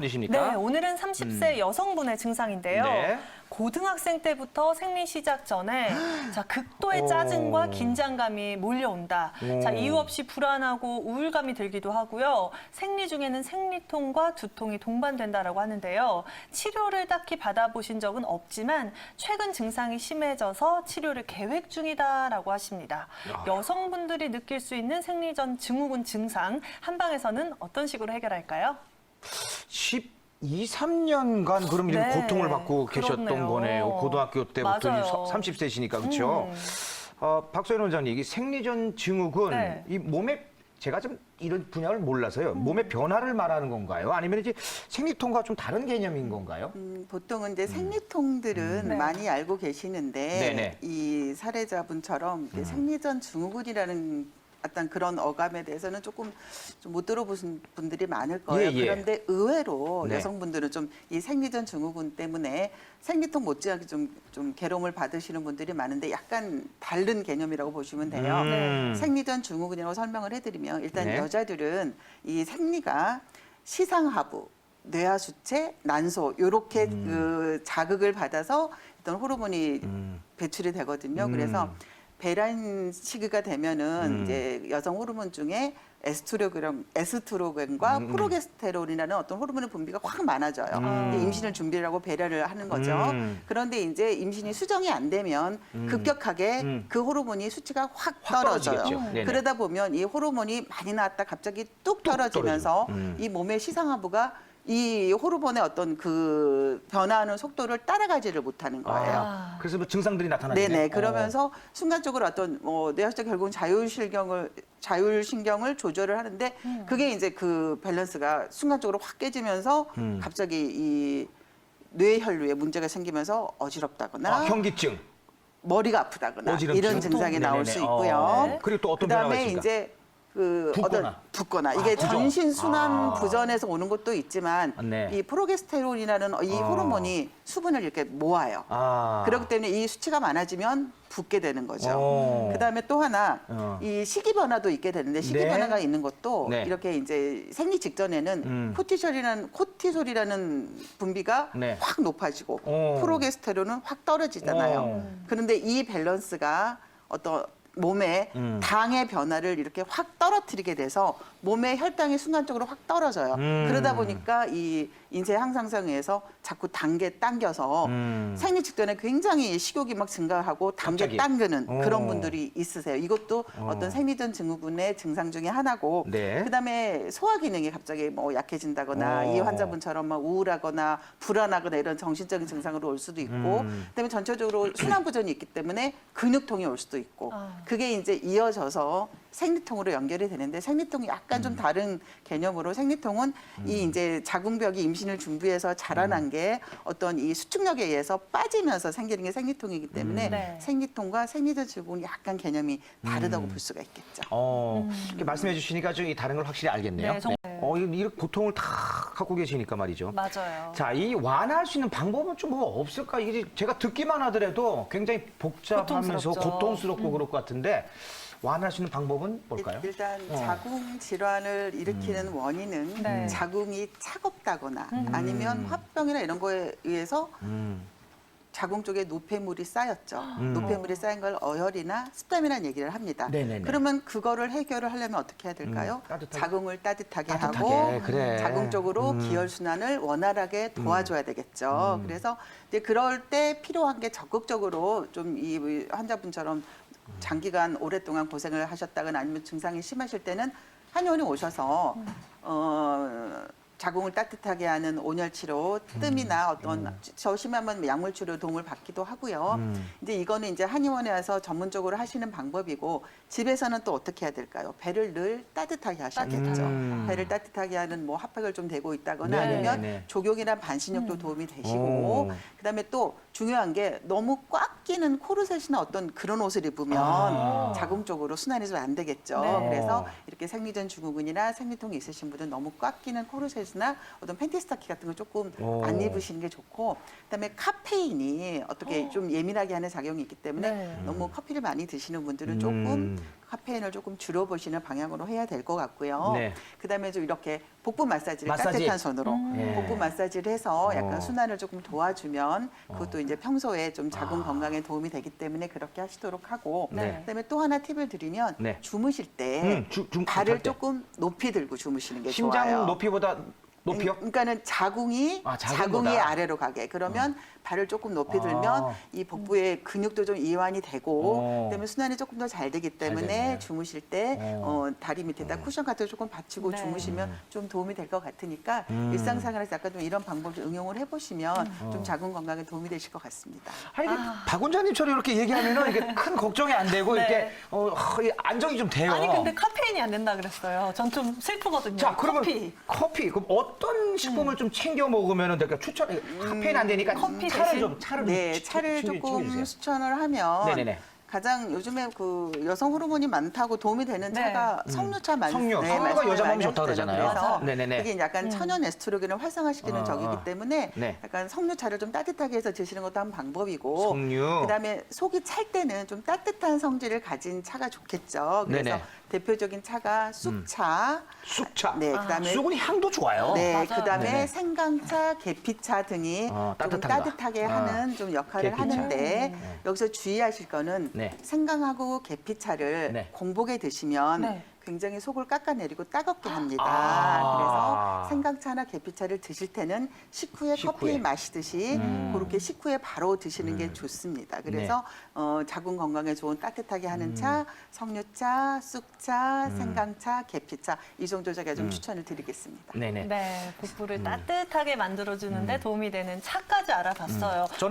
분이십니까? 네, 오늘은 30세 여성분의 증상인데요. 네. 고등학생 때부터 생리 시작 전에 자, 극도의 짜증과 긴장감이 몰려온다. 자, 이유 없이 불안하고 우울감이 들기도 하고요. 생리 중에는 생리통과 두통이 동반된다라고 하는데요. 치료를 딱히 받아보신 적은 없지만 최근 증상이 심해져서 치료를 계획 중이다라고 하십니다. 여성분들이 느낄 수 있는 생리 전 증후군 증상, 한방에서는 어떤 식으로 해결할까요? 12, 3년간 그럼 이런 네, 고통을 받고 계셨던 그렇네요. 거네요. 고등학교 때부터 맞아요. 30세시니까 그렇죠. 박소연 원장님, 이 생리전 증후군, 네. 이 몸에 제가 좀 이런 분야를 몰라서요. 몸의 변화를 말하는 건가요? 아니면 이제 생리통과 좀 다른 개념인 건가요? 보통은 이제 생리통들은 네. 많이 알고 계시는데 네네. 이 사례자분처럼 이제 생리전 증후군이라는 어떤 그런 어감에 대해서는 조금 좀 못 들어보신 분들이 많을 거예요. 예, 예. 그런데 의외로 네. 여성분들은 좀 이 생리전 증후군 때문에 생리통 못지않게 좀 괴로움을 받으시는 분들이 많은데 약간 다른 개념이라고 보시면 돼요. 네. 생리전 증후군이라고 설명을 해드리면 일단 네. 여자들은 이 생리가 시상하부, 뇌하수체, 난소 요렇게 그 자극을 받아서 어떤 호르몬이 배출이 되거든요. 그래서 배란 시기가 되면은 이제 여성 호르몬 중에 에스트로겐과 프로게스테론이라는 어떤 호르몬의 분비가 확 많아져요. 근데 임신을 준비하고 배란을 하는 거죠. 그런데 이제 임신이 수정이 안 되면 급격하게 그 호르몬이 수치가 확 떨어져요. 떨어지겠죠. 네네. 그러다 보면 이 호르몬이 많이 나왔다 갑자기 뚝 떨어지면서 이 몸의 시상하부가 이 호르몬의 어떤 그 변화하는 속도를 따라가지를 못하는 거예요. 그래서 뭐 증상들이 나타나네요. 네네. 그러면서 순간적으로 어떤 뇌하수체 결국은 자율신경을 조절을 하는데 그게 이제 그 밸런스가 순간적으로 확 깨지면서 갑자기 이 뇌혈류에 문제가 생기면서 어지럽다거나 현기증. 머리가 아프다거나 어지럼증. 이런 증상이 나올 수 네네네. 있고요. 네. 그리고 또 어떤 변화가 그다음에 있습니까? 이제 그 붓거나 이게 부종. 전신 순환 부전에서 오는 것도 있지만 네. 이 프로게스테론이라는 이 호르몬이 수분을 이렇게 모아요. 그렇기 때문에 이 수치가 많아지면 붓게 되는 거죠. 그다음에 또 하나 이 식이 변화도 있게 되는데 식이 네. 변화가 있는 것도 네. 이렇게 이제 생리 직전에는 코티솔이라는 분비가 네. 확 높아지고 프로게스테론은 확 떨어지잖아요. 그런데 이 밸런스가 어떤 몸에 당의 변화를 이렇게 확 떨어뜨리게 돼서 몸의 혈당이 순간적으로 확 떨어져요. 그러다 보니까 이 인체 항상성에 의해서 자꾸 당겨서 생리 직전에 굉장히 식욕이 막 증가하고 갑자기. 당기는 그런 분들이 있으세요. 이것도 어떤 생리전 증후군의 증상 중에 하나고 네. 그다음에 소화 기능이 갑자기 뭐 약해진다거나 이 환자분처럼 막 우울하거나 불안하거나 이런 정신적인 증상으로 올 수도 있고 그다음에 전체적으로 순환 부전이 있기 때문에 근육통이 올 수도 있고 그게 이제 이어져서 생리통으로 연결이 되는데 생리통이 약간 좀 다른 개념으로 생리통은 이 이제 자궁벽이 임신을 준비해서 자라난 게 어떤 이 수축력에 의해서 빠지면서 생기는 게 생리통이기 때문에 네. 생리통과 생리전 증후군이 약간 개념이 다르다고 볼 수가 있겠죠. 이렇게 말씀해 주시니까 좀 이 다른 걸 확실히 알겠네요. 네, 정말. 이런 고통을 다 갖고 계시니까 말이죠. 맞아요. 자, 이 완화할 수 있는 방법은 좀 뭐 없을까? 이게 제가 듣기만 하더라도 굉장히 복잡하면서 고통스럽죠. 고통스럽고 그럴 것 같은데 완화할 수 있는 방법은 뭘까요? 일단 자궁 질환을 일으키는 원인은 네. 자궁이 차갑다거나 아니면 화병이나 이런 거에 의해서 자궁 쪽에 노폐물이 쌓였죠. 노폐물이 쌓인 걸 어혈이나 습담이라는 얘기를 합니다. 네네네. 그러면 그거를 해결을 하려면 어떻게 해야 될까요? 따뜻하게? 자궁을 따뜻하게 따뜻하게, 하고 그래. 자궁 쪽으로 기혈순환을 원활하게 도와줘야 되겠죠. 그래서 이제 그럴 때 필요한 게 적극적으로 좀 이 환자분처럼 장기간 오랫동안 고생을 하셨다거나 아니면 증상이 심하실 때는 한의원에 오셔서 자궁을 따뜻하게 하는 온열 치료, 뜸이나 어떤 저 심하면 약물 치료 도움을 받기도 하고요. 이제 이거는 이제 한의원에 와서 전문적으로 하시는 방법이고 집에서는 또 어떻게 해야 될까요? 배를 늘 따뜻하게 하셔야겠죠. 배를 따뜻하게 하는 뭐 핫팩을 좀 대고 있다거나 네, 아니면 네. 족욕이나 반신욕도 도움이 되시고 그다음에 또 중요한 게 너무 꽉 끼는 코르셋이나 어떤 그런 옷을 입으면 자궁 쪽으로 순환이 좀 안 되겠죠. 네. 그래서 이렇게 생리전 증후군이나 생리통이 있으신 분들은 너무 꽉 끼는 코르셋이나 어떤 팬티 스타킹 같은 거 조금 안 입으시는 게 좋고 그다음에 카페인이 어떻게 좀 예민하게 하는 작용이 있기 때문에 네. 너무 커피를 많이 드시는 분들은 조금 카페인을 조금 줄여보시는 방향으로 해야 될 것 같고요. 네. 그다음에 좀 이렇게 복부 마사지를 마사지. 따뜻한 손으로 예. 복부 마사지를 해서 약간 어. 순환을 조금 도와주면 그것도 이제 평소에 좀 자궁 건강에 도움이 되기 때문에 그렇게 하시도록 하고 네. 그다음에 또 하나 팁을 드리면 네. 주무실 때 발을 잘 때. 조금 높이 들고 주무시는 게 심장 좋아요. 높이보다 높이요? 그러니까는 자궁이 자궁보다. 자궁이 아래로 가게. 그러면 발을 조금 높이 들면 이 복부의 근육도 좀 이완이 되고 그다음에 순환이 조금 더 잘 되기 때문에 되네. 주무실 때 다리 밑에다 쿠션 같은 거 조금 받치고 네. 주무시면 좀 도움이 될 것 같으니까 일상생활에서 약간 좀 이런 방법을 응용을 해보시면 좀 자궁 건강에 도움이 되실 것 같습니다. 아니, 박 원장님처럼 이렇게 얘기하면은 이게 큰 걱정이 안 되고 네. 이렇게 안정이 좀 돼요. 아니 근데 카페인이 안 된다 그랬어요. 전 좀 슬프거든요. 자, 그러면 커피. 그럼 어떤 식품을 좀 챙겨 먹으면은 될까? 추천 카페인 안 되니까 커피 차를 대신? 네, 차를 조금 챙겨주세요. 추천을 하면 네네네. 가장 요즘에 그 여성 호르몬이 많다고 도움이 되는 네. 차가 석류차 많이 석류. 네, 석류가 말씀을 여자 몸에 많이 좋다고 하시잖아요. 그러잖아요. 그래서 네네네. 그게 약간 천연 에스트로겐을 활성화시키는 어, 적이기 어. 때문에 네. 약간 석류차를 좀 따뜻하게 해서 드시는 것도 한 방법이고 석류. 그다음에 속이 찰 때는 좀 따뜻한 성질을 가진 차가 좋겠죠. 그래서 네네. 대표적인 차가 쑥차, 쑥차. 네, 그다음에 쑥은 향도 좋아요. 네, 맞아요. 그다음에 네네. 생강차, 계피차 등이 좀 따뜻한 거. 따뜻하게 하는 좀 역할을 계피차. 하는데 여기서 주의하실 거는 네. 생강하고 계피차를 네. 공복에 드시면 네. 굉장히 속을 깎아내리고 따갑게 합니다. 아. 그래서 생강차나 계피차를 드실 때는 식후에 식후에. 커피 마시듯이 그렇게 식후에 바로 드시는 게 좋습니다. 그래서 자궁 건강에 좋은 따뜻하게 하는 차, 석류차, 쑥차, 생강차, 계피차 이 정도 제가 좀 추천을 드리겠습니다. 네네. 네, 복부를 따뜻하게 만들어주는데 도움이 되는 차까지 알아봤어요.